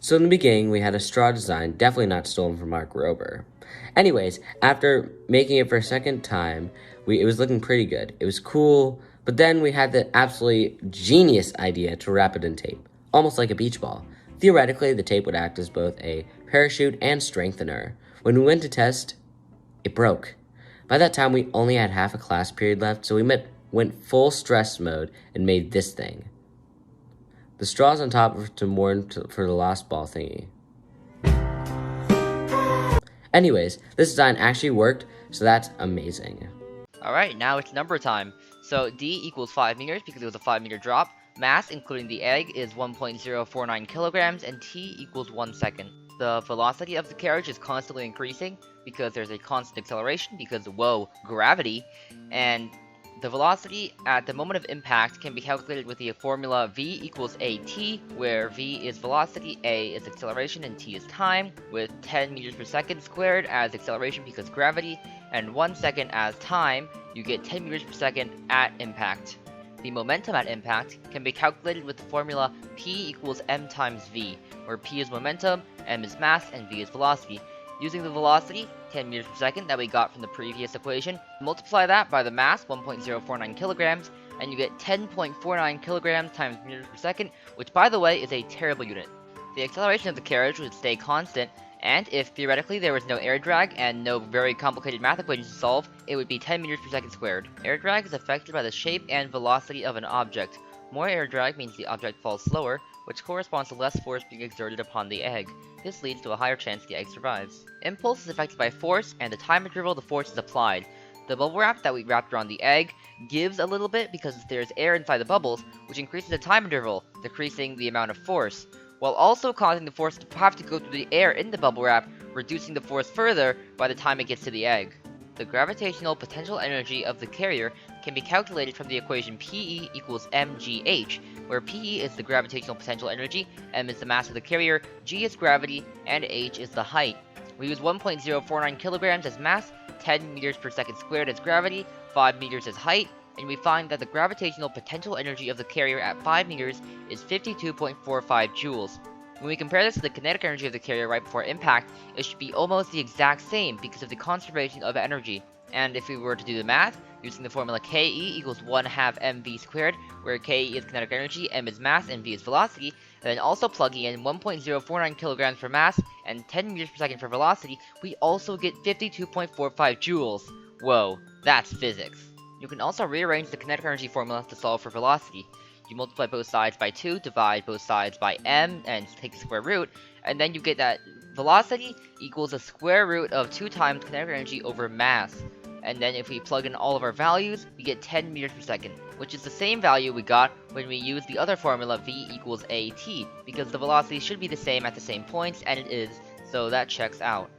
So in the beginning, we had a straw design, definitely not stolen from Mark Rober. Anyways, after making it for a second time, it was looking pretty good. It was cool, but then we had the absolutely genius idea to wrap it in tape, almost like a beach ball. Theoretically, the tape would act as both a parachute and strengthener. When we went to test, it broke. By that time, we only had half a class period left, so we went full stress mode and made this thing. The straws on top were to mourn for the lost ball thingy. Anyways, this design actually worked, so that's amazing. Alright, now it's number time. So D equals 5 meters because it was a 5-meter drop. Mass, including the egg, is 1.049 kilograms, and T equals 1 second. The velocity of the carriage is constantly increasing because there's a constant acceleration because, whoa, gravity. And the velocity at the moment of impact can be calculated with the formula V equals AT, where V is velocity, A is acceleration, and T is time, with 10 meters per second squared as acceleration because gravity, and 1 second as time. You get 10 meters per second at impact. The momentum at impact can be calculated with the formula P equals m times v, where P is momentum, m is mass, and v is velocity. Using the velocity, 10 meters per second, that we got from the previous equation, multiply that by the mass, 1.049 kilograms, and you get 10.49 kilograms times meters per second, which, by the way, is a terrible unit. The acceleration of the carriage would stay constant, and if theoretically there was no air drag and no very complicated math equations to solve, it would be 10 meters per second squared. Air drag is affected by the shape and velocity of an object. More air drag means the object falls slower, which corresponds to less force being exerted upon the egg. This leads to a higher chance the egg survives. Impulse is affected by force, and the time interval the force is applied. The bubble wrap that we wrapped around the egg gives a little bit because there's air inside the bubbles, which increases the time interval, decreasing the amount of force, while also causing the force to have to go through the air in the bubble wrap, reducing the force further by the time it gets to the egg. The gravitational potential energy of the carrier can be calculated from the equation PE equals mgh, where PE is the gravitational potential energy, m is the mass of the carrier, g is gravity, and h is the height. We use 1.049 kilograms as mass, 10 meters per second squared as gravity, 5 meters as height, and we find that the gravitational potential energy of the carrier at 5 meters is 52.45 joules. When we compare this to the kinetic energy of the carrier right before impact, it should be almost the exact same because of the conservation of energy. And if we were to do the math, using the formula Ke equals 1/2 mv squared, where Ke is kinetic energy, m is mass, and v is velocity, and then also plugging in 1.049 kilograms for mass and 10 meters per second for velocity, we also get 52.45 joules. Whoa, that's physics. You can also rearrange the kinetic energy formula to solve for velocity. You multiply both sides by 2, divide both sides by m, and take the square root, and then you get that velocity equals the square root of 2 times kinetic energy over mass. And then if we plug in all of our values, we get 10 meters per second, which is the same value we got when we used the other formula V equals AT, because the velocity should be the same at the same points, and it is, so that checks out.